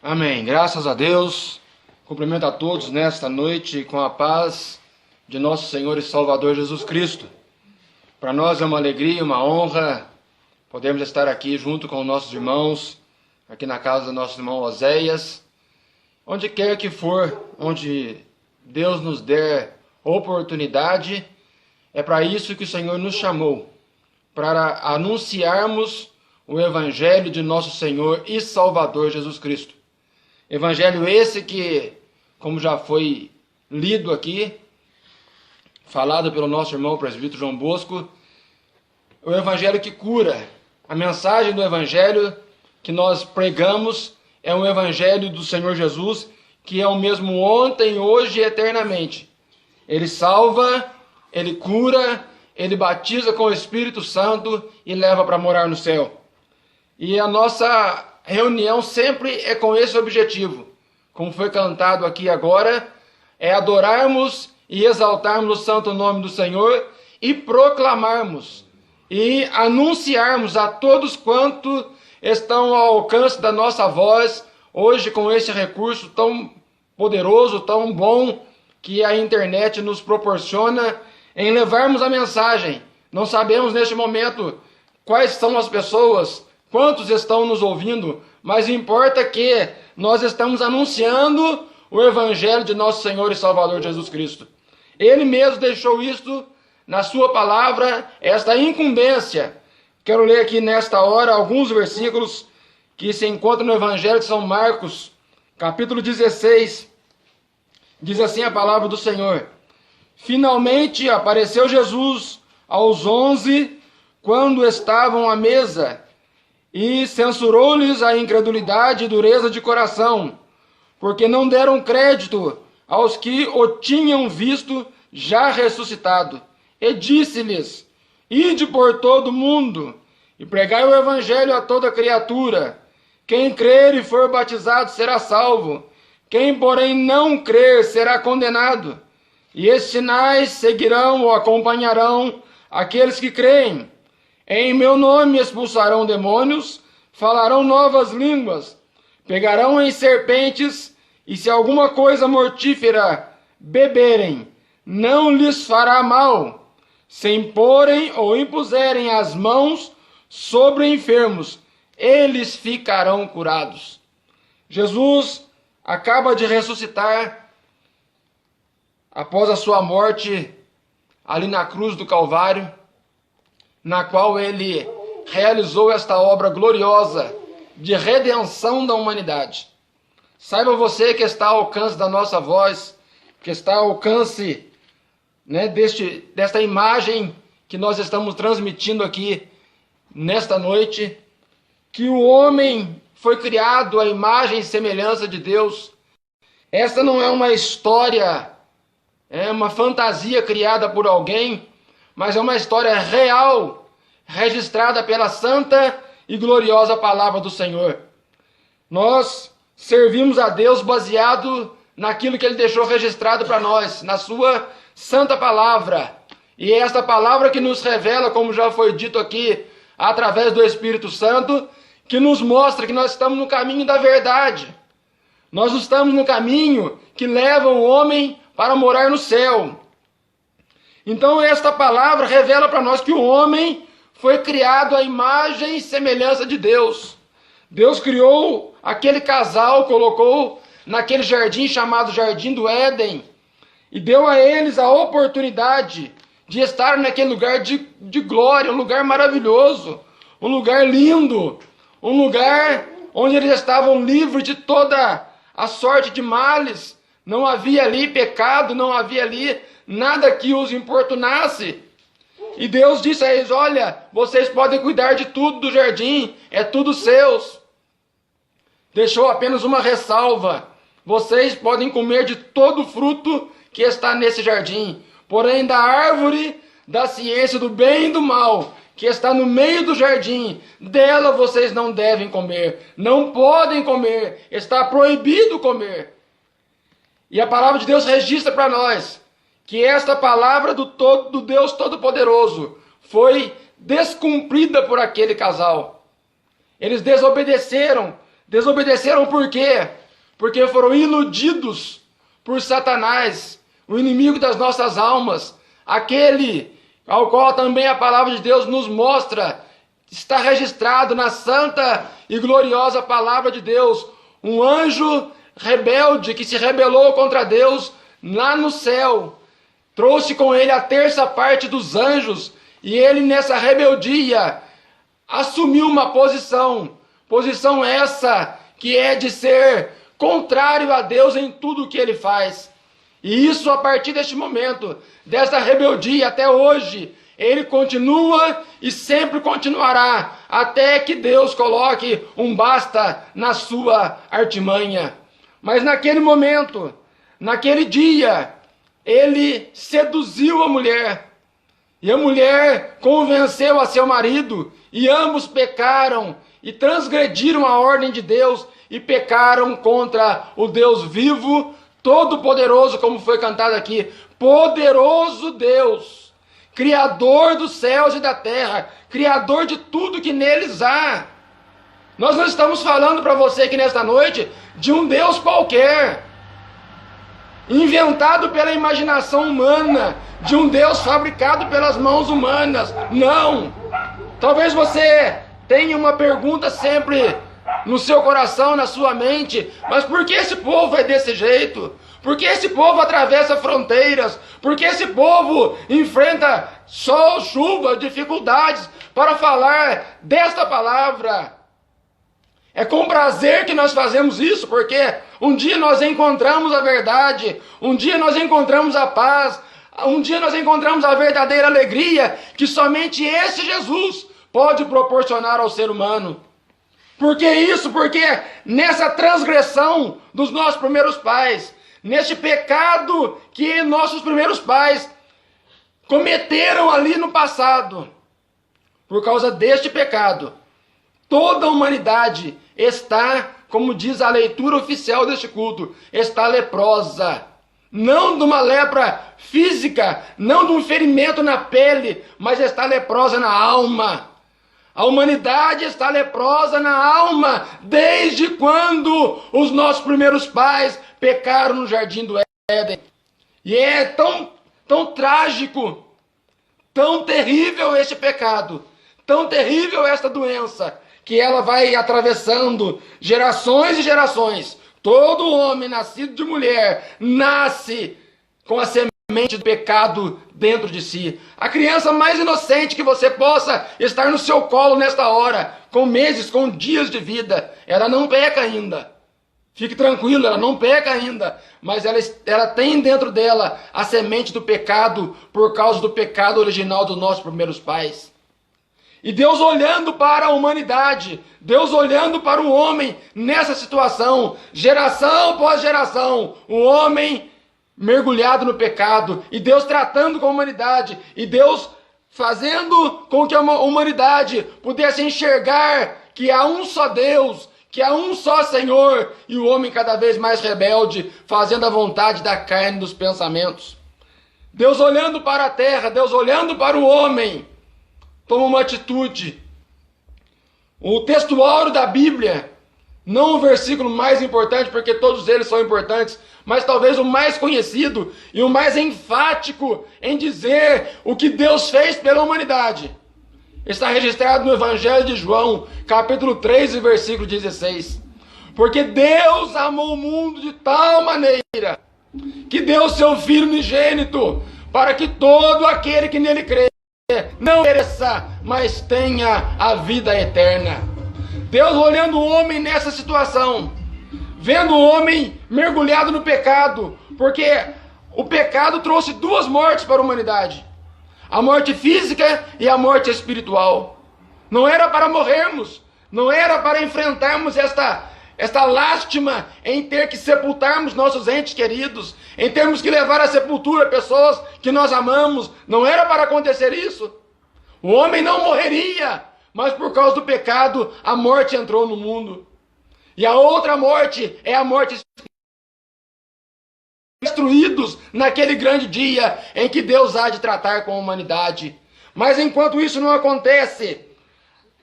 Amém. Graças a Deus. Cumprimento a todos nesta noite com a paz de nosso Senhor e Salvador Jesus Cristo. Para nós é uma alegria, uma honra podermos estar aqui junto com nossos irmãos, aqui na casa do nosso irmão Oséias. Onde quer que for, onde Deus nos der oportunidade, é para isso que o Senhor nos chamou, para anunciarmos o Evangelho de nosso Senhor e Salvador Jesus Cristo. Evangelho esse que, como já foi lido aqui, falado pelo nosso irmão presbítero João Bosco, o Evangelho que cura. A mensagem do Evangelho que nós pregamos é um Evangelho do Senhor Jesus, que é o mesmo ontem, hoje e eternamente. Ele salva, ele cura, ele batiza com o Espírito Santo e leva para morar no céu. E a nossa reunião sempre é com esse objetivo, como foi cantado aqui agora, é adorarmos e exaltarmos o santo nome do Senhor e proclamarmos e anunciarmos a todos quanto estão ao alcance da nossa voz, hoje com esse recurso tão poderoso, tão bom, que a internet nos proporciona, em levarmos a mensagem. Não sabemos neste momento quais são as pessoas, quantos estão nos ouvindo, mas importa que nós estamos anunciando o Evangelho de nosso Senhor e Salvador Jesus Cristo. Ele mesmo deixou isto na sua palavra, esta incumbência. Quero ler aqui nesta hora alguns versículos que se encontram no Evangelho de São Marcos, capítulo 16. Diz assim a palavra do Senhor: Finalmente apareceu Jesus aos 11, quando estavam à mesa, e censurou-lhes a incredulidade e dureza de coração, porque não deram crédito aos que o tinham visto já ressuscitado. E disse-lhes: Ide por todo o mundo, e pregai o Evangelho a toda criatura. Quem crer e for batizado será salvo, quem, porém, não crer será condenado. E esses sinais seguirão ou acompanharão aqueles que creem. Em meu nome expulsarão demônios, falarão novas línguas, pegarão em serpentes, e se alguma coisa mortífera beberem, não lhes fará mal. Se imporem ou impuserem as mãos sobre enfermos, eles ficarão curados. Jesus acaba de ressuscitar após a sua morte ali na cruz do Calvário, na qual ele realizou esta obra gloriosa de redenção da humanidade. Saiba você que está ao alcance da nossa voz, que está ao alcance, desta imagem que nós estamos transmitindo aqui nesta noite, que o homem foi criado à imagem e semelhança de Deus. Esta não é uma história, é uma fantasia criada por alguém, mas é uma história real, registrada pela santa e gloriosa palavra do Senhor. Nós servimos a Deus baseado naquilo que Ele deixou registrado para nós, na sua santa palavra. E é esta palavra que nos revela, como já foi dito aqui, através do Espírito Santo, que nos mostra que nós estamos no caminho da verdade. Nós estamos no caminho que leva o homem para morar no céu. Então esta palavra revela para nós que o homem foi criado à imagem e semelhança de Deus. Deus criou aquele casal, colocou naquele jardim chamado Jardim do Éden, e deu a eles a oportunidade de estar naquele lugar de glória, um lugar maravilhoso, um lugar lindo, um lugar onde eles estavam livres de toda a sorte de males. Não havia ali pecado, não havia ali nada que os importunasse. E Deus disse a eles: olha, vocês podem cuidar de tudo do jardim, é tudo seus. Deixou apenas uma ressalva: vocês podem comer de todo o fruto que está nesse jardim, porém da árvore da ciência do bem e do mal, que está no meio do jardim, dela vocês não devem comer, não podem comer, está proibido comer. E a palavra de Deus registra para nós que esta palavra do Deus Todo-Poderoso foi descumprida por aquele casal. Eles desobedeceram, Desobedeceram por quê? Porque foram iludidos por Satanás, o inimigo das nossas almas, aquele ao qual também a palavra de Deus nos mostra, está registrado na santa e gloriosa palavra de Deus, um anjo rebelde que se rebelou contra Deus lá no céu, trouxe com ele a terça parte dos anjos, e ele nessa rebeldia assumiu uma posição essa que é de ser contrário a Deus em tudo o que ele faz. E isso a partir deste momento, dessa rebeldia até hoje, ele continua e sempre continuará, até que Deus coloque um basta na sua artimanha. Mas naquele momento, naquele dia, ele seduziu a mulher, e a mulher convenceu a seu marido, e ambos pecaram e transgrediram a ordem de Deus e pecaram contra o Deus vivo, todo-poderoso, como foi cantado aqui, poderoso Deus, Criador dos céus e da terra, Criador de tudo que neles há. Nós não estamos falando para você aqui nesta noite de um Deus qualquer, inventado pela imaginação humana, de um Deus fabricado pelas mãos humanas. Não! Talvez você tenha uma pergunta sempre no seu coração, na sua mente, mas por que esse povo é desse jeito? Por que esse povo atravessa fronteiras? Por que esse povo enfrenta sol, chuva, dificuldades para falar desta palavra? É com prazer que nós fazemos isso, porque um dia nós encontramos a verdade, um dia nós encontramos a paz, um dia nós encontramos a verdadeira alegria que somente esse Jesus pode proporcionar ao ser humano. Por que isso? Porque nessa transgressão dos nossos primeiros pais, neste pecado que nossos primeiros pais cometeram ali no passado, por causa deste pecado, toda a humanidade está, como diz a leitura oficial deste culto, está leprosa. Não de uma lepra física, não de um ferimento na pele, mas está leprosa na alma. A humanidade está leprosa na alma desde quando os nossos primeiros pais pecaram no jardim do Éden. E é tão trágico, tão terrível este pecado, tão terrível esta doença, que ela vai atravessando gerações e gerações. Todo homem nascido de mulher nasce com a semente do pecado dentro de si. A criança mais inocente que você possa estar no seu colo nesta hora, com meses, com dias de vida, ela não peca ainda. Fique tranquilo, ela não peca ainda, mas ela tem dentro dela a semente do pecado por causa do pecado original dos nossos primeiros pais. E Deus olhando para a humanidade, Deus olhando para o homem nessa situação, geração após geração, o homem mergulhado no pecado, e Deus tratando com a humanidade, e Deus fazendo com que a humanidade pudesse enxergar que há um só Deus, que há um só Senhor, e o homem cada vez mais rebelde, fazendo a vontade da carne e dos pensamentos. Deus olhando para a terra, Deus olhando para o homem, toma uma atitude. O texto áureo da Bíblia, não o versículo mais importante, porque todos eles são importantes, mas talvez o mais conhecido e o mais enfático em dizer o que Deus fez pela humanidade, está registrado no Evangelho de João, capítulo 3, versículo 16. Porque Deus amou o mundo de tal maneira que deu seu Filho unigênito, para que todo aquele que nele crê não pereça, mas tenha a vida eterna. Deus olhando o homem nessa situação, vendo o homem mergulhado no pecado, porque o pecado trouxe duas mortes para a humanidade: a morte física e a morte espiritual. Não era para morrermos, não era para enfrentarmos esta lástima em ter que sepultarmos nossos entes queridos, em termos que levar à sepultura pessoas que nós amamos. Não era para acontecer isso. O homem não morreria, mas por causa do pecado a morte entrou no mundo. E a outra morte é a morte espiritual. Destruídos naquele grande dia em que Deus há de tratar com a humanidade. Mas enquanto isso não acontece,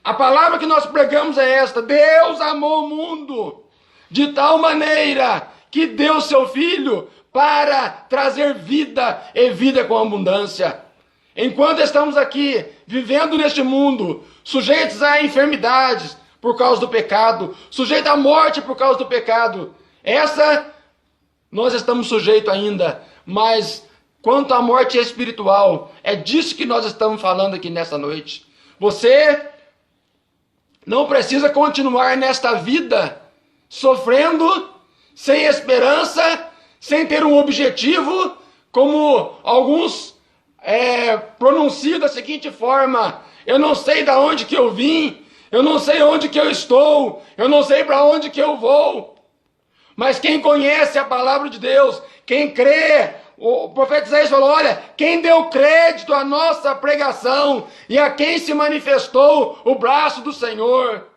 A palavra que nós pregamos é esta: Deus amou o mundo de tal maneira que deu seu Filho para trazer vida e vida com abundância. Enquanto estamos aqui, vivendo neste mundo, sujeitos a enfermidades por causa do pecado, sujeitos à morte por causa do pecado, nós estamos sujeitos ainda. Mas quanto à morte espiritual, é disso que nós estamos falando aqui nessa noite. Você não precisa continuar nesta vida sofrendo, sem esperança, sem ter um objetivo, como alguns pronunciam da seguinte forma: eu não sei de onde que eu vim, eu não sei onde que eu estou, eu não sei para onde que eu vou. Mas quem conhece a palavra de Deus, quem crê, o profeta Isaías falou: olha, quem deu crédito à nossa pregação e a quem se manifestou o braço do Senhor.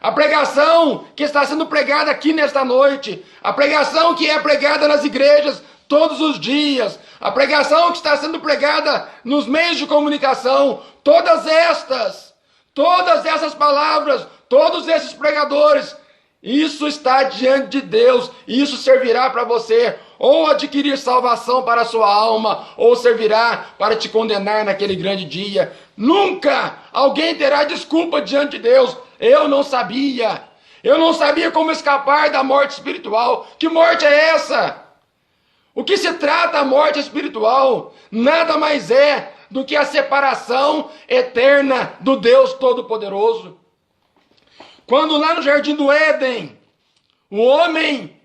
A pregação que está sendo pregada aqui nesta noite, a pregação que é pregada nas igrejas todos os dias, a pregação que está sendo pregada nos meios de comunicação, todas essas palavras, todos esses pregadores, isso está diante de Deus, e isso servirá para você ou adquirir salvação para a sua alma, ou servirá para te condenar naquele grande dia. Nunca alguém terá desculpa diante de Deus: eu não sabia como escapar da morte espiritual. Que morte é essa? O que se trata a morte espiritual? Nada mais é do que a separação eterna do Deus Todo-Poderoso. Quando lá no Jardim do Éden, o homem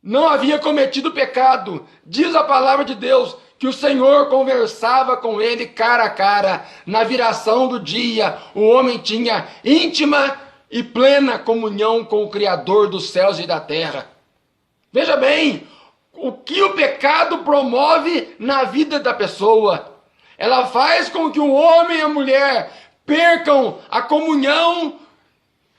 não havia cometido pecado, diz a palavra de Deus que o Senhor conversava com ele cara a cara. Na viração do dia, o homem tinha íntima e plena comunhão com o Criador dos céus e da terra. Veja bem, o que o pecado promove na vida da pessoa? Ela faz com que o homem e a mulher percam a comunhão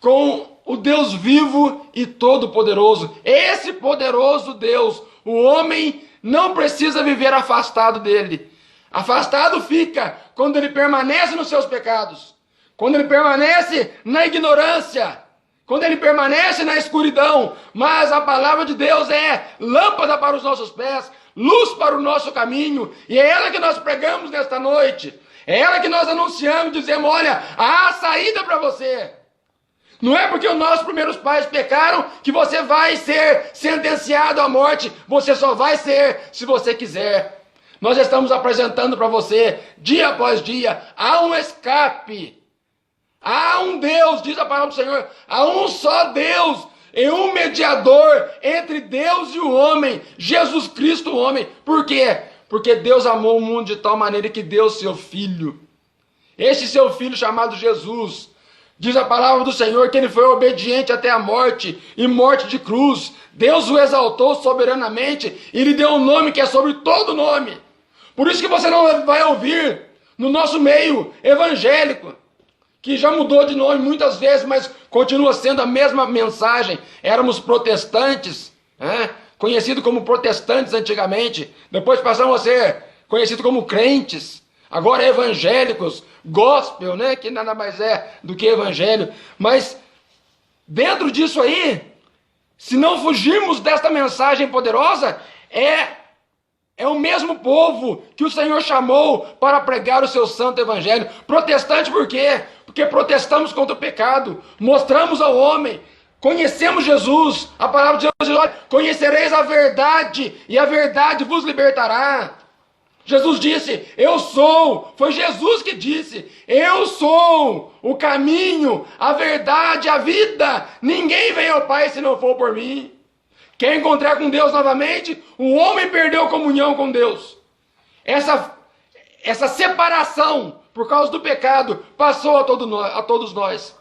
com o Deus vivo e todo-poderoso. Esse poderoso Deus, o homem não precisa viver afastado dele. Afastado fica quando ele permanece nos seus pecados, quando ele permanece na ignorância, quando ele permanece na escuridão. Mas a palavra de Deus é lâmpada para os nossos pés, luz para o nosso caminho, e é ela que nós pregamos nesta noite. É ela que nós anunciamos, dizemos: olha, há saída para você. Não é porque os nossos primeiros pais pecaram que você vai ser sentenciado à morte. Você só vai ser se você quiser. Nós estamos apresentando para você, dia após dia, há um escape. Há um Deus, diz a palavra do Senhor, há um só Deus e um mediador entre Deus e o homem, Jesus Cristo, o homem. Por quê? Porque Deus amou o mundo de tal maneira que deu seu Filho. Este seu Filho chamado Jesus. Diz a palavra do Senhor que ele foi obediente até a morte, e morte de cruz. Deus o exaltou soberanamente e lhe deu um nome que é sobre todo nome. Por isso que você não vai ouvir no nosso meio evangélico, que já mudou de nome muitas vezes, mas continua sendo a mesma mensagem. Éramos protestantes, conhecidos como protestantes antigamente, depois passamos a ser conhecidos como crentes. Agora evangélicos, gospel, que nada mais é do que evangelho. Mas dentro disso aí, se não fugirmos desta mensagem poderosa, é o mesmo povo que o Senhor chamou para pregar o seu santo evangelho. Protestante por quê? Porque protestamos contra o pecado, mostramos ao homem, conhecemos Jesus. A palavra de Deus diz: olha, conhecereis a verdade e a verdade vos libertará. Jesus disse: eu sou, foi Jesus que disse, eu sou o caminho, a verdade, a vida. Ninguém vem ao Pai se não for por mim. Quer encontrar com Deus novamente? O homem perdeu comunhão com Deus. Essa separação por causa do pecado passou a todos nós.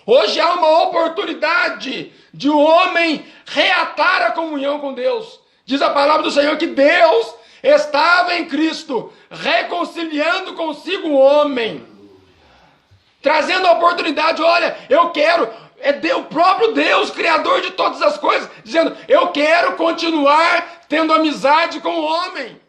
Hoje há uma oportunidade de o homem reatar a comunhão com Deus. Diz a palavra do Senhor que Deus estava em Cristo, reconciliando consigo o homem, trazendo a oportunidade. Olha, eu quero, o próprio Deus, Criador de todas as coisas, dizendo: eu quero continuar tendo amizade com o homem,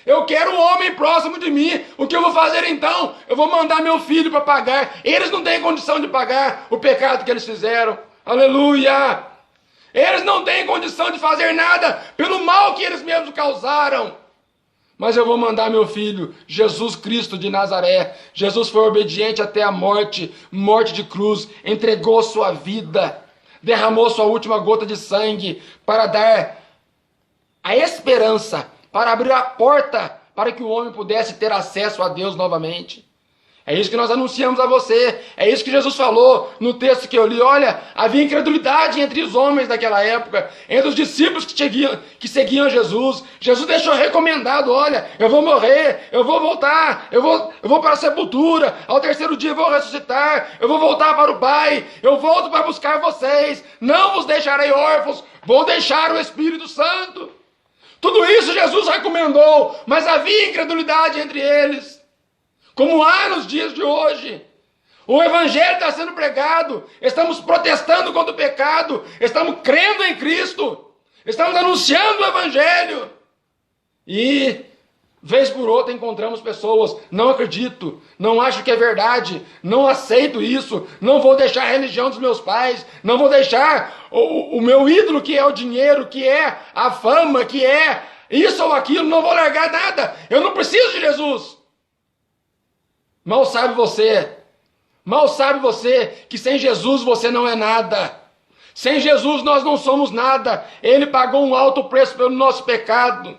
Eu quero um homem próximo de mim. O que eu vou fazer então? Eu vou mandar meu filho para pagar. Eles não têm condição de pagar o pecado que eles fizeram. Aleluia! Eles não têm condição de fazer nada pelo mal que eles mesmos causaram. Mas eu vou mandar meu filho, Jesus Cristo de Nazaré. Jesus foi obediente até a morte, morte de cruz, entregou sua vida, derramou sua última gota de sangue para dar a esperança, para abrir a porta para que o homem pudesse ter acesso a Deus novamente. É isso que nós anunciamos a você. É isso que Jesus falou no texto que eu li. Olha, havia incredulidade entre os homens daquela época, entre os discípulos que seguiam Jesus. Jesus deixou recomendado, olha, eu vou morrer, eu vou voltar, eu vou para a sepultura, ao terceiro dia eu vou ressuscitar, eu vou voltar para o Pai, eu volto para buscar vocês, não vos deixarei órfãos, vou deixar o Espírito Santo. Tudo isso Jesus recomendou, mas havia incredulidade entre eles. Como há nos dias de hoje. O evangelho está sendo pregado, estamos protestando contra o pecado, estamos crendo em Cristo, estamos anunciando o evangelho. E, vez por outra, encontramos pessoas, não acredito, não acho que é verdade, não aceito isso, não vou deixar a religião dos meus pais, não vou deixar o meu ídolo, que é o dinheiro, que é a fama, que é isso ou aquilo, não vou largar nada, eu não preciso de Jesus. Mal sabe você que sem Jesus você não é nada. Sem Jesus nós não somos nada. Ele pagou um alto preço pelo nosso pecado.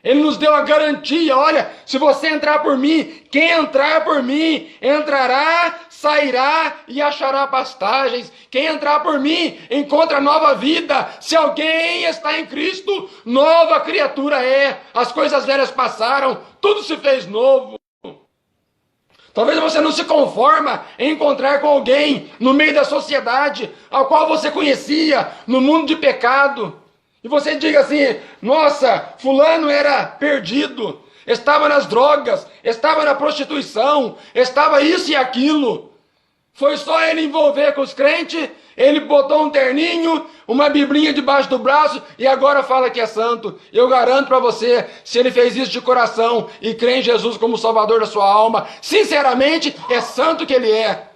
Ele nos deu a garantia, olha, se você entrar por mim, quem entrar por mim, entrará, sairá e achará pastagens. Quem entrar por mim, encontra nova vida. Se alguém está em Cristo, nova criatura é. As coisas velhas passaram, tudo se fez novo. Talvez você não se conforma em encontrar com alguém no meio da sociedade, ao qual você conhecia, no mundo de pecado. E você diga assim, nossa, fulano era perdido, estava nas drogas, estava na prostituição, estava isso e aquilo. Foi só ele envolver com os crentes, ele botou um terninho, uma biblinha debaixo do braço e agora fala que é santo. Eu garanto para você, se ele fez isso de coração e crê em Jesus como Salvador da sua alma, sinceramente, é santo que ele é.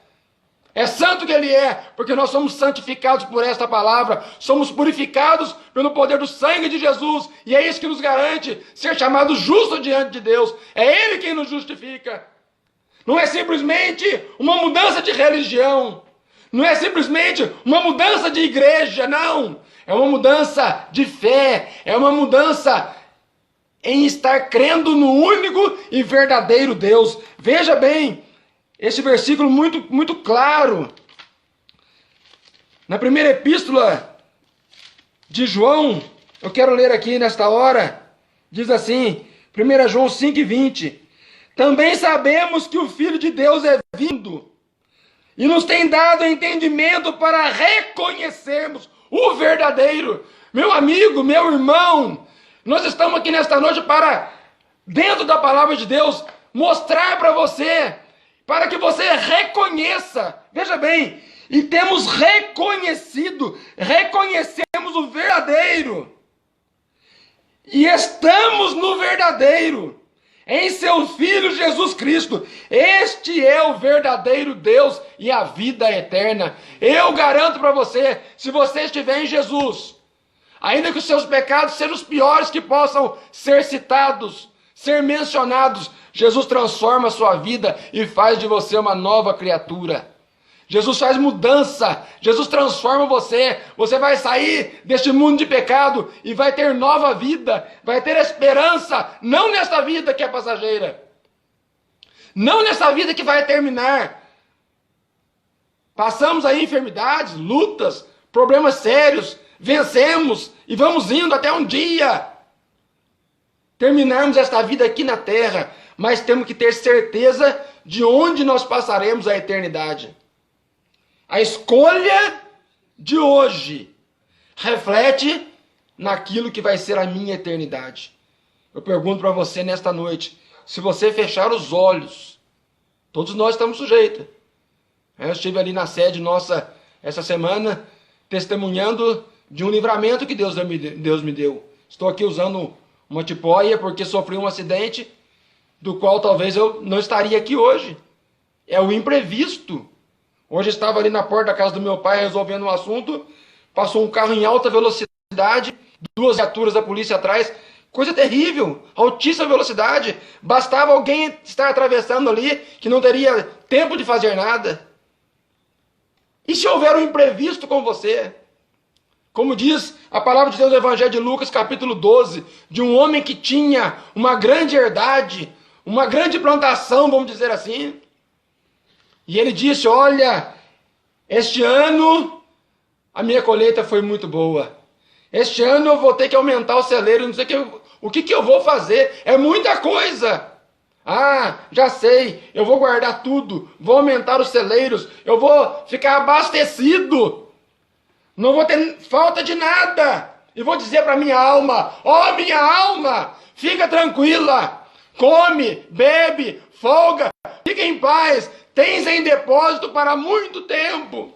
É santo que ele é, porque nós somos santificados por esta palavra, somos purificados pelo poder do sangue de Jesus, e é isso que nos garante ser chamados justos diante de Deus. É Ele quem nos justifica. Não é simplesmente uma mudança de religião, não é simplesmente uma mudança de igreja, não. É uma mudança de fé, é uma mudança em estar crendo no único e verdadeiro Deus. Veja bem, esse versículo muito claro. Na primeira epístola de João, eu quero ler aqui nesta hora, diz assim, 1 João 5,20. Também sabemos que o Filho de Deus é vindo e nos tem dado entendimento para reconhecermos o verdadeiro. Meu amigo, meu irmão, nós estamos aqui nesta noite para, dentro da palavra de Deus, mostrar para você, para que você reconheça. Veja bem, e temos reconhecemos o verdadeiro. E estamos no verdadeiro. Em seu Filho Jesus Cristo. Este é o verdadeiro Deus e a vida eterna. Eu garanto para você, se você estiver em Jesus, ainda que os seus pecados sejam os piores que possam ser citados, ser mencionados, Jesus transforma a sua vida e faz de você uma nova criatura. Jesus faz mudança, Jesus transforma você, você vai sair deste mundo de pecado e vai ter nova vida, vai ter esperança, não nesta vida que é passageira, não nessa vida que vai terminar. Passamos aí enfermidades, lutas, problemas sérios, vencemos e vamos indo até um dia terminarmos esta vida aqui na terra, mas temos que ter certeza de onde nós passaremos a eternidade. A escolha de hoje reflete naquilo que vai ser a minha eternidade. Eu pergunto para você nesta noite, se você fechar os olhos, todos nós estamos sujeitos. Eu estive ali na sede nossa essa semana, testemunhando de um livramento que Deus me deu. Estou aqui usando uma tipóia porque sofri um acidente do qual talvez eu não estaria aqui hoje. É o imprevisto. Hoje eu estava ali na porta da casa do meu pai resolvendo um assunto, passou um carro em alta velocidade, 2 viaturas da polícia atrás, coisa terrível, altíssima velocidade. Bastava alguém estar atravessando ali que não teria tempo de fazer nada. E se houver um imprevisto com você? Como diz a palavra de Deus no Evangelho de Lucas, capítulo 12, de um homem que tinha uma grande herdade, uma grande plantação, vamos dizer assim. E ele disse, olha, este ano a minha colheita foi muito boa. Este ano eu vou ter que aumentar o celeiro, não sei o que eu vou fazer, é muita coisa. Ah, já sei, eu vou guardar tudo, vou aumentar os celeiros, eu vou ficar abastecido, não vou ter falta de nada. E vou dizer para minha alma, ó minha alma, fica tranquila, come, bebe, folga, fica em paz, tens em depósito para muito tempo.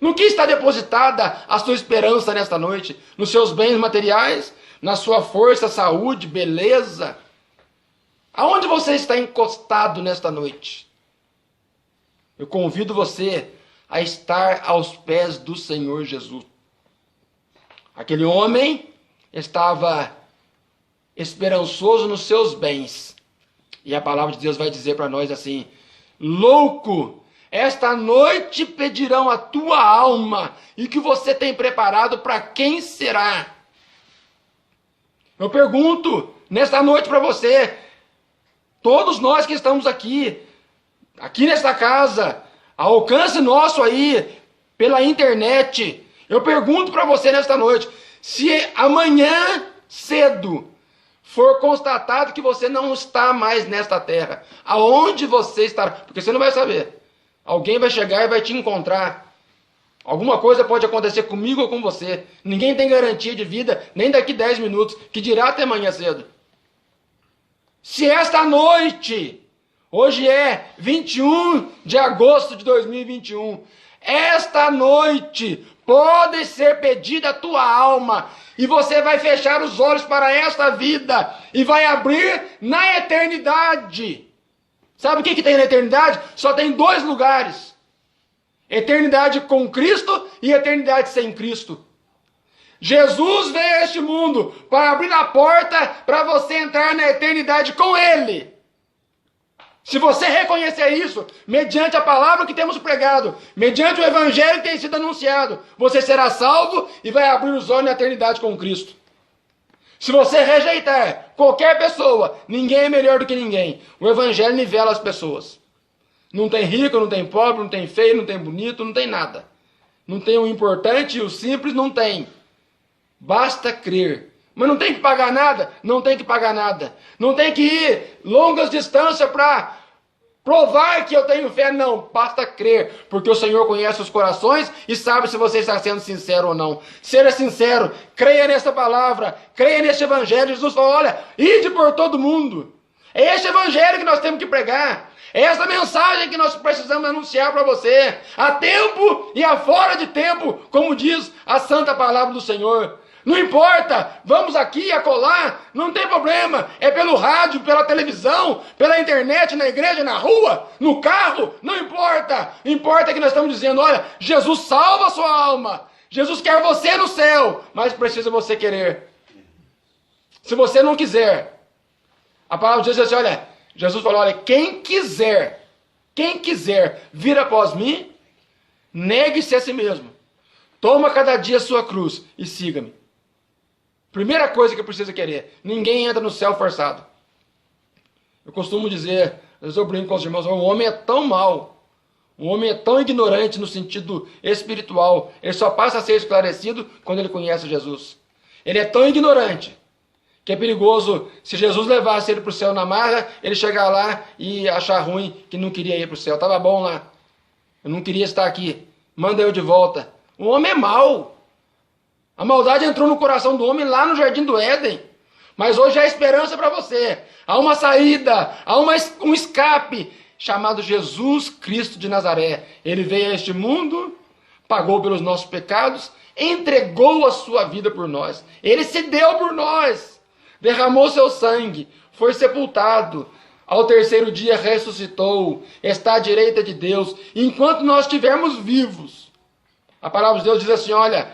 No que está depositada a sua esperança nesta noite? Nos seus bens materiais? Na sua força, saúde, beleza? Aonde você está encostado nesta noite? Eu convido você a estar aos pés do Senhor Jesus. Aquele homem estava esperançoso nos seus bens. E a palavra de Deus vai dizer para nós assim, louco, esta noite pedirão a tua alma, e o que você tem preparado para quem será? Eu pergunto nesta noite para você, todos nós que estamos aqui nesta casa, ao alcance nosso aí, pela internet, eu pergunto para você nesta noite, se amanhã cedo for constatado que você não está mais nesta terra, aonde você estará? Porque você não vai saber. Alguém vai chegar e vai te encontrar. Alguma coisa pode acontecer comigo ou com você. Ninguém tem garantia de vida, nem daqui 10 minutos, que dirá até amanhã cedo. Se esta noite, hoje é 21 de agosto de 2021, esta noite pode ser pedida a tua alma, e você vai fechar os olhos para esta vida, e vai abrir na eternidade. Sabe o que tem na eternidade? Só tem 2 lugares. Eternidade com Cristo e eternidade sem Cristo. Jesus veio a este mundo para abrir a porta para você entrar na eternidade com Ele. Se você reconhecer isso, mediante a palavra que temos pregado, mediante o evangelho que tem sido anunciado, você será salvo e vai abrir os olhos na eternidade com Cristo. Se você rejeitar qualquer pessoa, ninguém é melhor do que ninguém. O evangelho nivela as pessoas. Não tem rico, não tem pobre, não tem feio, não tem bonito, não tem nada. Não tem o importante e o simples, não tem. Basta crer. Mas não tem que pagar nada? Não tem que pagar nada. Não tem que ir longas distâncias para provar que eu tenho fé, não. Basta crer, porque o Senhor conhece os corações e sabe se você está sendo sincero ou não. Seja sincero, creia nessa palavra, creia nesse evangelho. Jesus falou, olha, ide por todo mundo. É esse evangelho que nós temos que pregar. É essa mensagem que nós precisamos anunciar para você. A tempo e a fora de tempo, como diz a santa palavra do Senhor. Não importa, vamos aqui, acolá, não tem problema. É pelo rádio, pela televisão, pela internet, na igreja, na rua, no carro, não importa. Importa que nós estamos dizendo, olha, Jesus salva a sua alma. Jesus quer você no céu, mas precisa você querer. Se você não quiser, a palavra diz assim, olha, Jesus falou, olha, quem quiser vir após mim, negue-se a si mesmo. Toma cada dia a sua cruz e siga-me. Primeira coisa que precisa querer. Ninguém entra no céu forçado. Eu costumo dizer, às vezes eu brinco com os irmãos, o homem é tão mau, o homem é tão ignorante no sentido espiritual, ele só passa a ser esclarecido quando ele conhece Jesus. Ele é tão ignorante que é perigoso, se Jesus levasse ele para o céu na marra, ele chegar lá e achar ruim que não queria ir para o céu. Estava bom lá, eu não queria estar aqui, manda eu de volta. O homem é mau. A maldade entrou no coração do homem lá no Jardim do Éden. Mas hoje há esperança para você. Há uma saída, há um escape chamado Jesus Cristo de Nazaré. Ele veio a este mundo, pagou pelos nossos pecados, entregou a sua vida por nós. Ele se deu por nós. derramou seu sangue, foi sepultado, ao terceiro dia ressuscitou, está à direita de Deus. Enquanto nós estivermos vivos, a palavra de Deus diz assim, olha,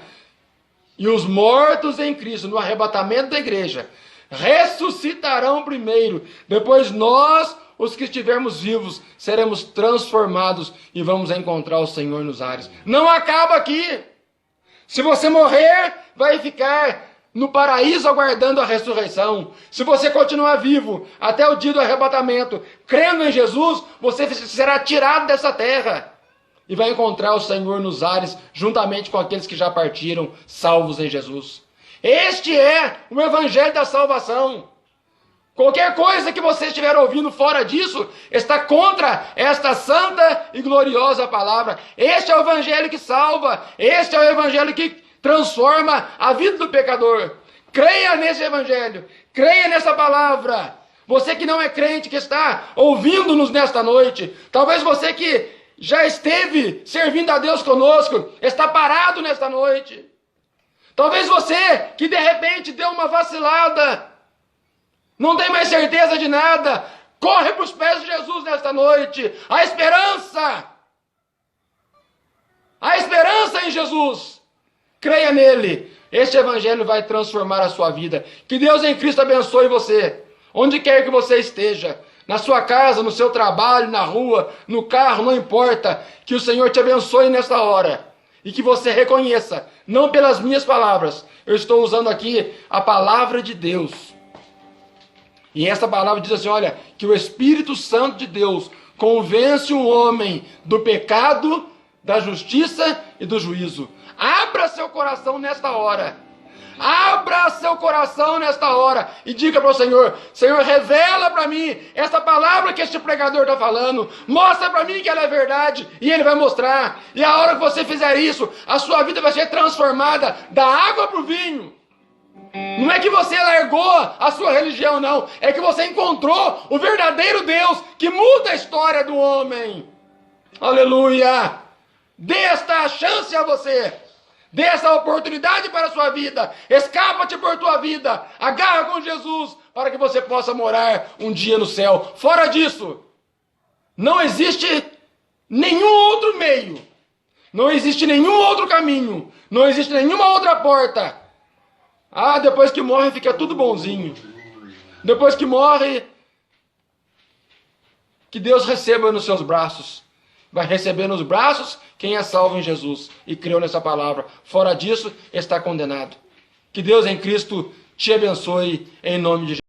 e os mortos em Cristo, no arrebatamento da igreja, ressuscitarão primeiro, depois nós, os que estivermos vivos, seremos transformados e vamos encontrar o Senhor nos ares. Não acaba aqui. Se você morrer, vai ficar no paraíso aguardando a ressurreição. Se você continuar vivo até o dia do arrebatamento, crendo em Jesus, você será tirado dessa terra e vai encontrar o Senhor nos ares, juntamente com aqueles que já partiram, salvos em Jesus. Este é o evangelho da salvação. Qualquer coisa que você estiver ouvindo fora disso, está contra esta santa e gloriosa palavra. Este é o evangelho que salva, este é o evangelho que transforma a vida do pecador. Creia nesse evangelho, creia nessa palavra. Você que não é crente, que está ouvindo-nos nesta noite, talvez você que já esteve servindo a Deus conosco, está parado nesta noite. Talvez você que de repente deu uma vacilada, não tem mais certeza de nada, corre para os pés de Jesus nesta noite. A esperança em Jesus. Creia nele. Este evangelho vai transformar a sua vida. Que Deus em Cristo abençoe você. Onde quer que você esteja. Na sua casa, no seu trabalho, na rua, no carro, não importa. Que o Senhor te abençoe nesta hora. E que você reconheça, não pelas minhas palavras. Eu estou usando aqui a palavra de Deus. E essa palavra diz assim, olha, que o Espírito Santo de Deus convence o homem do pecado, da justiça e do juízo. Abra seu coração nesta hora. Abra seu coração nesta hora e diga para o Senhor, Senhor, revela para mim essa palavra que este pregador está falando. Mostra para mim que ela é verdade e Ele vai mostrar. E a hora que você fizer isso, a sua vida vai ser transformada da água para o vinho. Não é que você largou a sua religião, não. É que você encontrou o verdadeiro Deus que muda a história do homem. Aleluia! Dê esta chance a você. Dê essa oportunidade para a sua vida. Escapa-te por tua vida. Agarra com Jesus para que você possa morar um dia no céu. Fora disso, não existe nenhum outro meio. Não existe nenhum outro caminho. Não existe nenhuma outra porta. Ah, depois que morre fica tudo bonzinho. Depois que morre, que Deus receba nos seus braços. Vai receber nos braços quem é salvo em Jesus e creu nessa palavra. Fora disso, está condenado. Que Deus em Cristo te abençoe em nome de Jesus.